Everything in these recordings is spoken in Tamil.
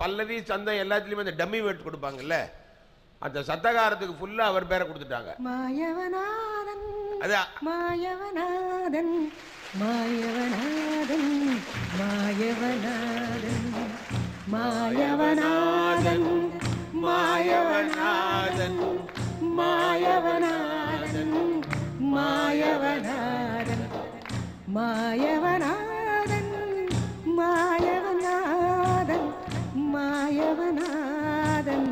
பல்லவி சந்தம் எல்லாத்துலயுமே அந்த டம்மி வேர்ட்ஸ் கொடுப்பாங்கல்ல, அந்த சத்தகாரத்துக்கு ஃபுல்லா அவர் பேரை கொடுத்துட்டாங்க. மாயவநாதன் அதான் மாயவநாதன் மாயவநாதன் மாயவநாதன் மாயவநாதன் மாயவநாதன் மாயவநாதன் மாயவநாதன் மாயவநாதன் மாயவநாதன் மாயவநாதன்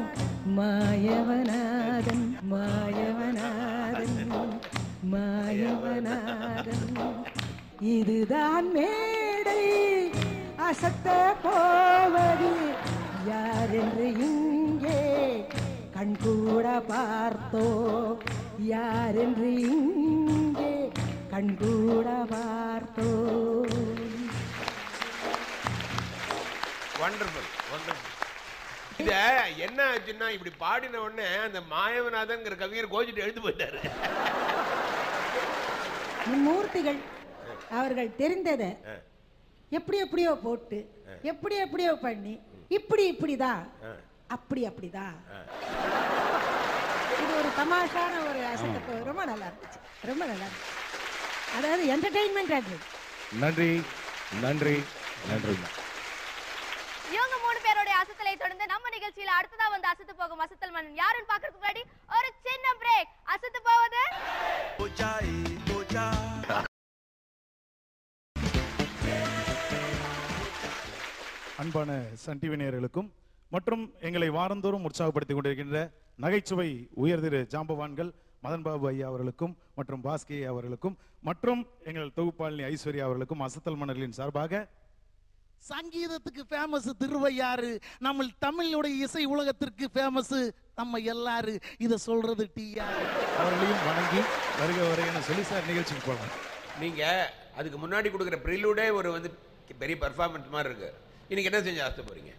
மாயவநாதன் மாயவநாதன் மாயவநாதன். இதுதான் மேடை அசத்த போவது யார் என்று இங்கே கண்கூட பார்த்தோ, யார் என்று இங்கே கண்கூட பார்த்தோ. Wonderful wonderful. இத என்ன ஆச்சுன்னா இப்படி பாடின உடனே அந்த மாயவநாதன்ங்கிற கவிஞர் கோச்சிட்டு எழுந்து போயிட்டாரு. மூர்த்திகள் அவர்கள் தெரிந்ததை எப்படி எப்படியோ போட்டு எப்படி எப்படியோ பண்ணி இப்படி இப்படிதான் அப்படி அப்படிதான். இது ஒரு தமாஷான ஒரு அசத்தை ரொம்ப நல்லா இருந்துச்சு, ரொம்ப நல்லா இருந்துச்சு. அதாவது என்டர்டெயின்மெண்ட் ஆகுது. நன்றி நன்றி நன்றி. இவங்க 3 பேரோட அசத்தலை தொடர்ந்து நம்ம நிகழ்ச்சியில அடுத்ததா வந்து அசத்து போகும் அசத்தல் மன்னன் யாருன்னு பாக்குறதுக்கு முன்னாடி ஒரு சின்ன பிரேக். அசத்து போவது அன்பான சன் டிவி நேயர்களுக்கும் மற்றும் எங்களை வாரந்தோறும் உற்சாகப்படுத்திக் கொண்டிருக்கின்ற நகைச்சுவை உயர்திரு ஜாம்பவான்கள் மதன் பாபு ஐயா அவர்களுக்கும் மற்றும் பாஸ்கி அவர்களுக்கும் மற்றும் எங்கள் தொகுப்பாளினி ஐஸ்வர்யா அவர்களுக்கும் அசத்தல் மன்னர்களின் சார்பாக சங்கீதத்துக்கு ஃபேமஸ் திருவையாறு, நம்ம தமிழுடைய இசை உலகத்திற்கு ஃபேமஸ் நம்ம எல்லாரும். இதை சொல்றது டிஆர் அவர்களையும் வணங்கி வருக வருகன்னு சொல்லி சார் நிகழ்ச்சிக்கு போகலாம். நீங்க அதுக்கு முன்னாடி கொடுக்குற ப்ரிலூடே ஒரு வந்து பெரிய பர்ஃபார்மன்ஸ் மாதிரி இருக்கு. இன்னைக்கு என்ன செஞ்சு ஆசை போறீங்க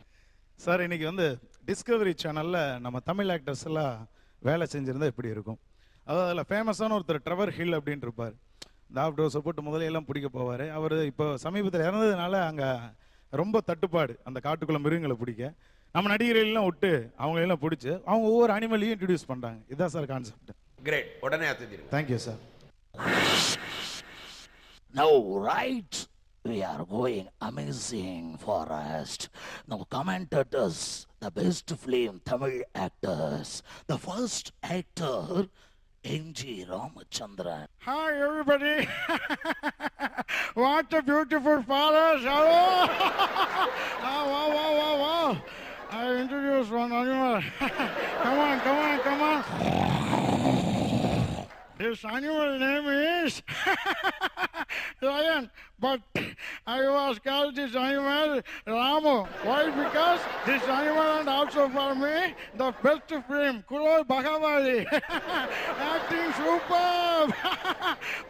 சார்? இன்னைக்கு வந்து டிஸ்கவரி சேனல்ல நம்ம தமிழ் ஆக்டர்ஸ் எல்லாம் வேலை செஞ்சிருந்தா எப்படி இருக்கும்? அதாவது அதில் ஃபேமஸான ஒருத்தர் ட்ரெவர் ஹில் அப்படின்னு இருப்பார். இந்த ஆஃப் டோஸை போட்டு முதலையெல்லாம் பிடிக்க போவார். அவர் இப்போ சமீபத்தில் இறந்ததுனால அங்கே ரொம்ப தட்டுப்பாடு அந்த காட்டுக்குள்ள மிருகங்களை பிடிக்க. நம்ம நடிகர்கள்லாம் விட்டு அவங்களெல்லாம் பிடிச்சி அவங்க ஒவ்வொரு அனிமலையும் இன்ட்ரடியூஸ் பண்ணுறாங்க. இதுதான் சார் கான்செப்ட். கிரேட், உடனே அசத்திடுங்க. Thank you sir. Now right, we are going amazing forest. Now commented us the best film Tamil actors. The first actor N.G. Ramachandran. Hi everybody. What a beautiful forest. Hello. Wow, wow, wow, wow, wow. I introduce one animal. Come on, come on, come on. This animal name is Lion, but I was called this animal Ramu. Why? Because this animal and also for me the best film Kurol Bhagavali. Acting superb.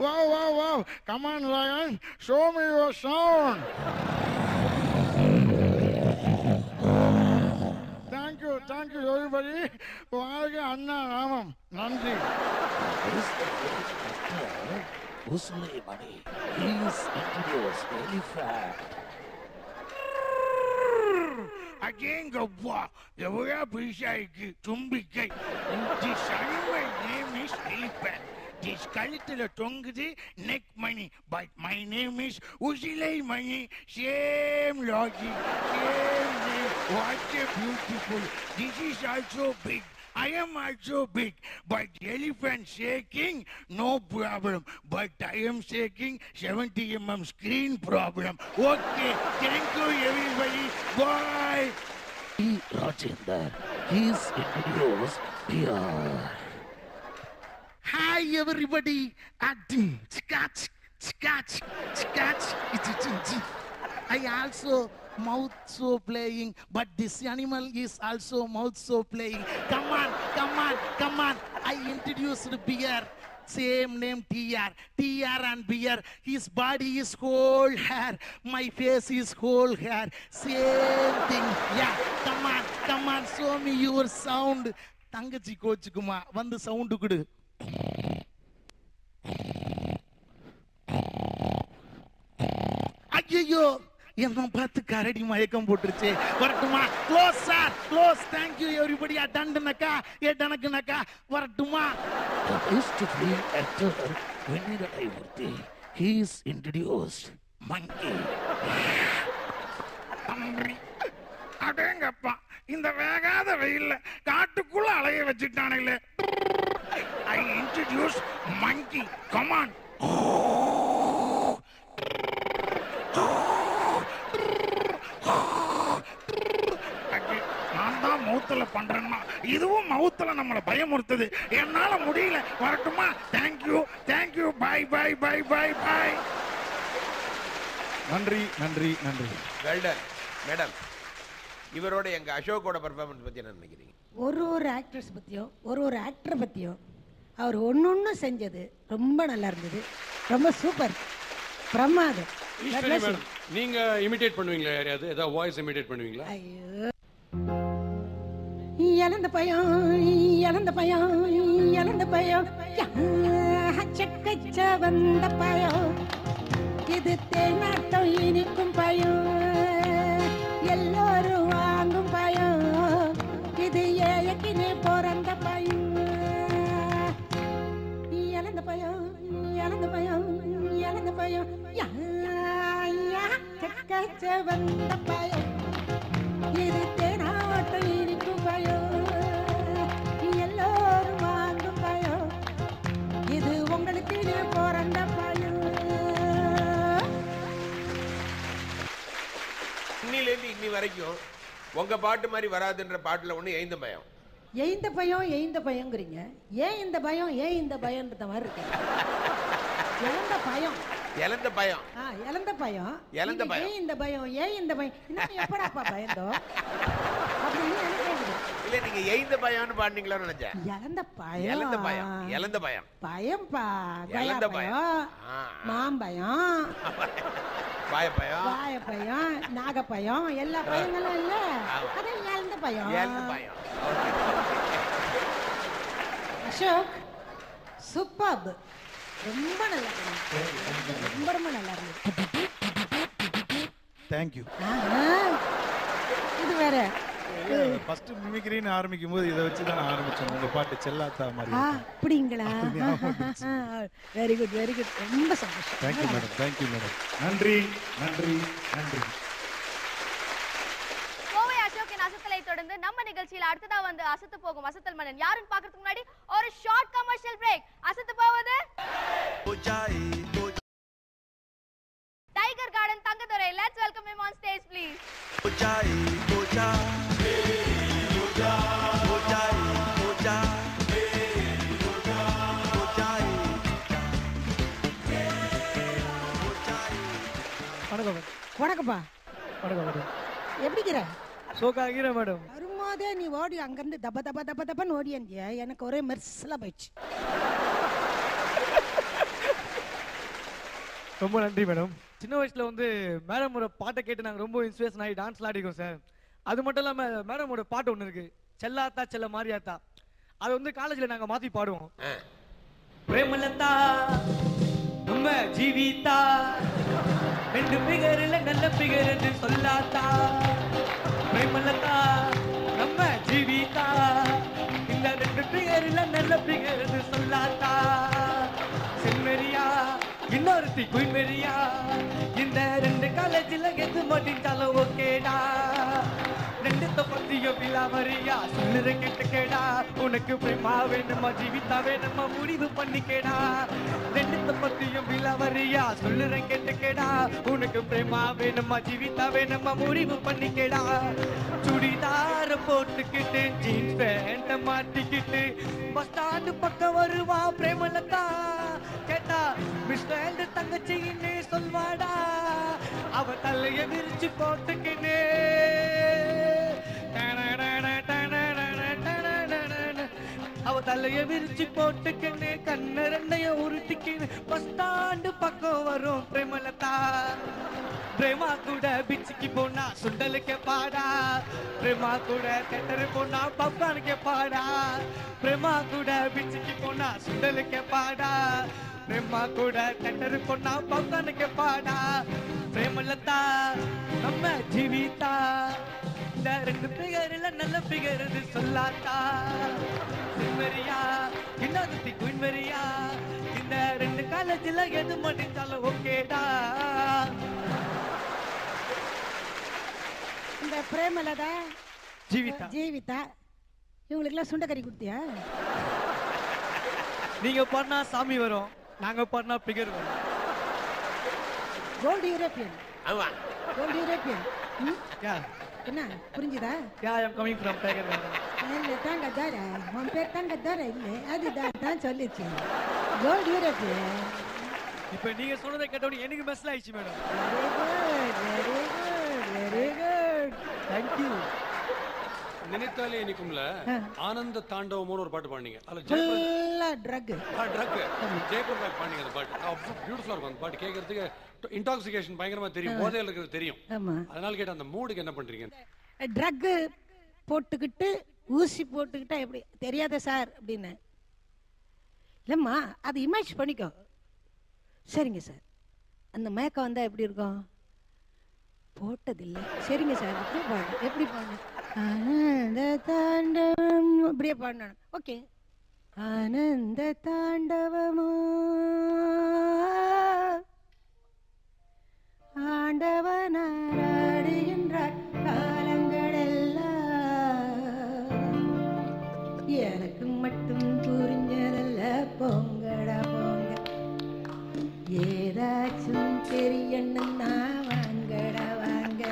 Wow, wow, wow. Come on, Lion, show me your sound. Thank you everybody. வாழ்க அண்ணா ராமம். நன்றி. Usli Mani. He is introduced very fast. அடேங்கப்பா, எவ்வளோ பெருசா இருக்கு தும்பிக்கை. This animal name is elephant. This கழுத்துல தொங்குது neck money, but my name is Usilai Mani. Same logic, same name. What a beautiful. This is also big. I am also big, but elephant shaking, no problem. But I am shaking 70 mm screen problem. Okay, thank you everybody. Bye. T. Rajendra. He is introduced here. Hi everybody. Acting. Scratch, scratch, scratch. I also mouth so playing, but this animal is also mouth so playing. Come on, come on, come on. I introduced bear. Same name TR. TR and bear. His body is whole hair. My face is whole hair. Same thing. Yeah, come on, come on. Show me your sound. Tangachi kochukuma. Vandu sound kudu. ஐயோ, என்ன பார்த்து கரடி மயக்கம் போட்டுருச்சு. வரட்டுமா? Close sir, close. Thank you everybody. அட்டண்டனக்கா ஏட்டனக்குனக்கா. வரட்டுமா? The best film actor, Venniradai Murthy, he is introduced. Monkey. அடேங்கப்பா, இந்த வேகாத வெயில்ல காட்டுக்குள்ள அலைய வச்சுட்டானுங்களே. I introduce monkey. Come on. நான் தான் மவுத்துல பண்றேன்னா இதுவும் மவுத்துல நம்மளை பயமுறுத்துது. என்னால முடியல. வரட்டுமா? Thank you thank you. Bye bye bye bye bye. நன்றி நன்றி நன்றி. Well done madam. இவரோட எங்க அசோக்கோட பெர்ஃபார்மன்ஸ் பத்தி என்ன நினைக்கிறீங்க? ஒரு ஆக்ட்ரஸ் பத்தியும் ஒரு ஆக்டரை பத்தியும் அவர் ஒன்னொன்னு செஞ்சது ரொம்ப நல்லா இருந்தது. ரொம்ப சூப்பர், பிரமாதம். நீங்க இமிடேட் பண்ணுவீங்களா? யாரையாவது ஏதாவது வாய்ஸ் இமிடேட் பண்ணுவீங்களா? ஐயோ, இழந்த பயம் இழந்த பயம் இழந்த பயம் சக்கச்ச வந்த பயம், இது தேனாட்டம் இனிக்கும் பயம், எல்லோரும் வாங்கும் பயம், இது ஏயக்கினே பிறந்த பயம். இழந்த பயம் இழந்த பயம் இழந்த பயம் சக்கச்ச வந்த பயம், இது தேனாட்டம் இனிக்கும் பயம், எல்லோரும் வாங்கும் பயம், இது உங்களுக்கு பிறந்த பயம். இன்னிலேருந்து இன்னி வரைக்கும் உங்க பாட்டு மாதிரி வராதுன்ற பாட்டுல ஒண்ணு எய்ந்த பயம். எய்ந்த பயங்கிறீங்க. ஏன் இந்த பயம் ஏன் இந்த பயம்ன்ற மாதிரி இருக்கு. இழந்த பயம் இழந்த பயம் இழந்த பயம் இழந்த பயம். ஏன் இந்த பயம் ஏன் இந்த பயம் இன்னும் எப்படாப்பா பயந்தோம் அப்படின்னு நினைக்கிறேன். இல்ல நீங்க எய்ந்த பயம்னு பாடுனீங்களான்னு நினைச்சேன். இழந்த பயம் இழந்த பயம் இழந்த பயம் பயம்பா. இழந்த பயம். மாம்பயம், வாயப்பயம், வாயப்பயம், நாகப்பயம், எல்லா பயங்களும் இல்ல. அது இழந்த பயம். இழந்த பயம். அசோக் சூப்பர்ப். ரொம்ப நல்லா இருந்தது. ரொம்ப ரொம்ப நல்லா இருந்தது. தேங்க்யூ. இது வேற ஃபர்ஸ்ட் மிமிக்ரின்னு ஆரம்பிக்கும் போது இதை வச்சு தான் ஆரம்பிச்சோம். உங்க பாட்டு செல்லாத்தா மாதிரி. அப்படிங்களா? Very good very good. ரொம்ப சந்தோஷம். Thank you madam. Thank you madam. நன்றி நன்றி நன்றி. கோவை அசோக்கின் அசத்தலை தொடர்ந்து நம்ம நிகழ்ச்சியில் அடுத்ததா வந்து அசத்து போகும் அசத்தல் மன்னன் யாருன்னு பாக்குறதுக்கு முன்னாடி ஒரு ஷார்ட் கமர்ஷியல் பிரேக். அசத்து போவது tiger garden Thangadurai. Let's welcome him on stage please. வணக்கம்ப்பா. வணக்கம் மேடம். எப்படிங்கிற? சோக்காகிற மேடம். வரும்போதே நீ ஓடி அங்கிருந்து தப்ப தப்ப தப்ப தப்பன்னு ஓடி இருந்தியா? எனக்கு ஒரே மெர்சலா போயிடுச்சு. ரொம்ப நன்றி மேடம். சின்ன வயசுல வந்து மேடமோட பாட்டை கேட்டு நாங்கள் ரொம்ப இன்ஸ்பிரேஷன் ஆகி டான்ஸ்லாம் ஆடிக்கோம் சார். அது மட்டும் இல்லாமல் மேடமோட பாட்டு ஒன்று இருக்கு, செல்லாத்தா செல்ல மாரியாத்தா. அதை வந்து காலேஜில் நாங்கள் மாற்றி பாடுவோம். பிரேமலதா நம்ம ஜீவிதா ரெண்டு பிகர்ல நல்ல பிகர் என்று சொல்லாத்தா. பிரேமலதா நம்ம ஜீவிதா இந்த ரெண்டு பிகர்ல நல்ல பிகர் என்று சொல்லாத்தா. செம்மறியா இன்னொருத்தி குய்மெரியா இந்த ரெண்டு காலேஜில் எது மாட்டிச்சாலும் ஓகேடா. ரெண்டு பத்தியோ பிலா மரியா சொல்லுற கேட்டுக்கேடா. உனக்கு பிரேமா வேணுமா ஜீவிதா வேணுமா முடிவு பண்ணிக்கேடா. ரெண்டு பத்தியும் பிலா மரியா சொல்லுற கேட்டுக்கேடா. உனக்கு பிரேமா வேணுமா ஜீவிதா வேணுமா முடிவு பண்ணிக்கேடா. சுடிதார போட்டுக்கிட்டு ஜீன்ஸ் பேண்ட மாட்டிக்கிட்டு பஸ் ஸ்டாண்டு பக்கம் வருவா பிரேமலதா. கேட்டா மிஸ்டர் தங்கச்சின்னு சொல்வாடா. அவ தலைய விரிச்சு போட்டுக்கினே அவ தலைய விரிச்சு போட்டுக்கினே கண்ண ரெண்டைய உருட்டிக்கின்னு பஸ் ஸ்டாண்டு பக்கம் வரும் பிரேமலதா. பிரேமா கூட பீச்சுக்கு போனா சுண்டலுக்கு பாடா, பிரேமா கூட தேட்டரு போனா பப்பானுக்கு பாடா, பிரேமா கூட பீச்சுக்கு போனா சுண்டலுக்கு பாடா, பிரேமா கூட தேட்டரு போனா பப்பானுக்கு பாடா, பிரேமலதா நம்ம ஜீவிதா, இந்த ரெண்டு பிகர்ல நல்ல பிகர் சொல்லாத்தா, குயின்மரியா இன்னொருத்தி குயின்மரியா, இந்த ரெண்டு காலேஜ்ல எது மாட்டிச்சாலும் ஓகேடா. இந்த பிரேமலதா ஜீவிதா ஜீவிதா இவங்களுக்குலாம் சுண்டக்கறி கொடுத்தியா? நீங்க பாடினா சாமி வரும், நாங்க பாடினா பிகர் வரும். கோல்டு யூரோப்பியன் ஆமா கோல்டு யூரோப்பியன். யா என்ன புரிஞ்சுதா? யா ஐ அம் கமிங் ஃப்ரம் பிகர். இல்லை தாங்க தார உன் பேர் தாங்க தார இல்லை அதுதான் தான் சொல்லிச்சு கோல்டு யூரோப்பியன். இப்போ நீங்க சொன்னதை கேட்டோன்னு எனக்கு மெஸ்ல ஆயிடுச்சு madam. Very good very good thank you. நினைத்தாலே இனிக்கும்ல ஆனந்த தாண்டவமோன்னு ஒரு பாட்டு பாடுனீங்க. அதுல ஃபுல்லா ட்ரக் ட்ரக் ஜெயபிரகாஷ் பாடுனீங்க அந்த பாட்டு. அவ்வளோ பியூட்டிஃபுல்லா இருக்கும் அந்த பாட்டு கேட்கறதுக்கு. இன்டாக்சிகேஷன் பயங்கரமா தெரியும், போதையில் இருக்கிறது தெரியும். ஆமா அதனால கேட்ட அந்த மூடுக்கு என்ன பண்றீங்க? ட்ரக் போட்டுக்கிட்டு ஊசி போட்டுக்கிட்டா எப்படி தெரியாத சார் அப்படின்னு. இல்லைம்மா அது இமேஜ் பண்ணிக்கோ. சரிங்க சார் அந்த மயக்கம் வந்தால் எப்படி இருக்கும்? போட்டதில்லை. சரிங்க சார் அப்படியே பாடு. எப்படி பாடு? ஆனந்த தாண்டவம் அப்படியே பாடினான். ஓகே ஆனந்த தாண்டவமோ ஆண்டவனாடுகின்றார் காலங்களெல்லாம் எனக்கு மட்டும் புரிஞ்சதல்ல. போங்கடா போங்க ஏதாச்சும் தெரியணும்னா வாங்கடா வாங்க.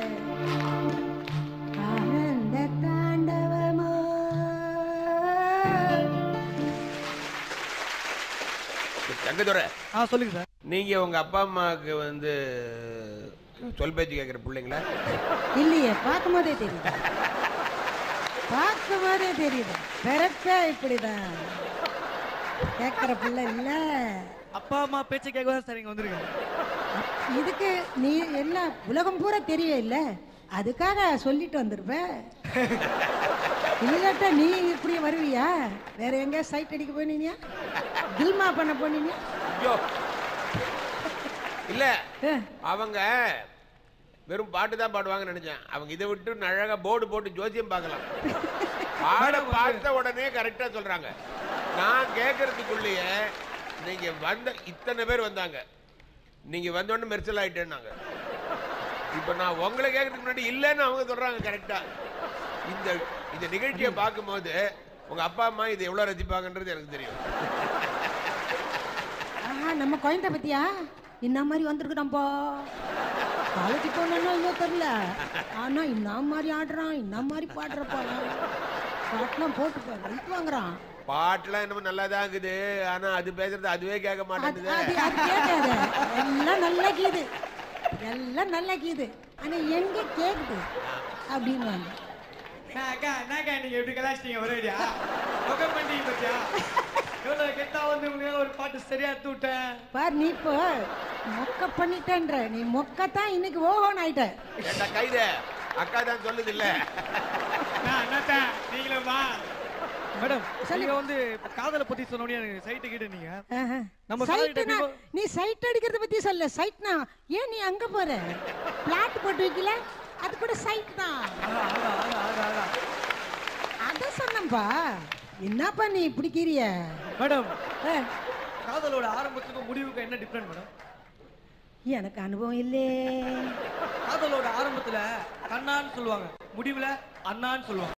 ஆனந்த தாண்டவமோ. தங்கதுரை சொல்லுங்க சார். நீங்க உங்க அப்பா அம்மாவுக்கு வந்து சொல் பேச்சு கேட்கிற பிள்ளைங்களா? இல்லையே பார்க்கும் போதே தெரியுது. பார்க்கும் போதே தெரியுது. பிறப்பே இப்படிதான் கேட்கிற பிள்ளை இல்ல. அப்பா அம்மா பேச்சை கேட்க சார் இங்க வந்திருக்கேன். இதுக்கு நீ எல்லாம் உலகம் பூரா தெரிய இல்ல, அதுக்காக சொல்லிட்டு வந்திருப்ப. இல்லாட்டா நீ இப்படி வருவியா? வேற எங்க சைட் அடிக்க போனீங்க? கில்மா பண்ண போனீங்க? ஐயோ இல்ல அவங்க வெறும் பாட்டு தான் பாடுவாங்கன்னு நினைச்சேன். அவங்க இதை விட்டு அழகா போர்டு போட்டு ஜோசியம் பார்க்கலாம். பாட பார்த்த உடனே கரெக்டா சொல்றாங்க. நான் கேட்கறதுக்குள்ளேயே நீங்க வந்த இத்தனை பேர் வந்தாங்க, நீங்க வந்த உடனே மெர்சல் ஆயிட்டேன்னாங்க. இப்ப நான் உங்களை கேட்கறதுக்கு முன்னாடி இல்லைன்னு அவங்க சொல்றாங்க கரெக்டா. இந்த நிகழ்ச்சியை பார்க்கும்போது உங்க அப்பா அம்மா இதை எவ்வளவு ரசிப்பாங்கன்றது எனக்கு தெரியும். நம்ம குழந்தை பத்தியா இந்த மாதிரி வந்திருக்குறான்பா. காலேஜ் போனா இன்னும் தெரியல, ஆனா இந்த மாதிரி ஆடுறான், இந்த மாதிரி பாடுறப்பா. பாட்டுலாம் போட்டு ரைட் வாங்குறான். பாட்டுலாம் என்னமோ நல்லாதான் இருக்குது, ஆனா அது பேசுறது அதுவே கேட்க மாட்டேங்குது. எல்லாம் நல்லா கீது, எல்லாம் நல்லா கீது, ஆனா எங்க கேக்குது அப்படின்னு. நீங்க எப்படி கலாச்சிட்டீங்க ஒரேடியா? பண்ணீங்க பத்தியா? எவ்வளவு கெத்தா வந்து ஒரு பாட்டு சரியா தூட்டேன் பார். நீ இப்போ மொக்க பண்ணிட்டேன்ற, நீ மொக்கத்தான் இன்னைக்கு ஓஹோன்னு ஆயிட்ட. ஏண்டா கைத அக்கா தான் சொல்லுது இல்ல. நீங்களும் வா மேடம். நீங்க வந்து காதலை பத்தி சொன்னோனே எனக்கு சைட் கிட்ட நீங்க நம்ம சைட்னா நீ சைட் அடிக்கிறத பத்தி சொல்ல. சைட்னா ஏன் நீ அங்க போற? பிளாட் போட்டு வைக்கல, அது கூட சைட் தான். அத சொன்னப்பா. என்னப்பா நீ பிடிக்கிறிய மேடம்? காதலோட ஆரம்பத்துக்கும் முடிவுக்கும் என்ன டிஃபரண்ட் மேடம்? எனக்கு அனுபவம் இல்லே. காதலோட ஆரம்பத்துல கண்ணான்னு சொல்லுவாங்க, முடிவுல அண்ணான்னு சொல்லுவாங்க.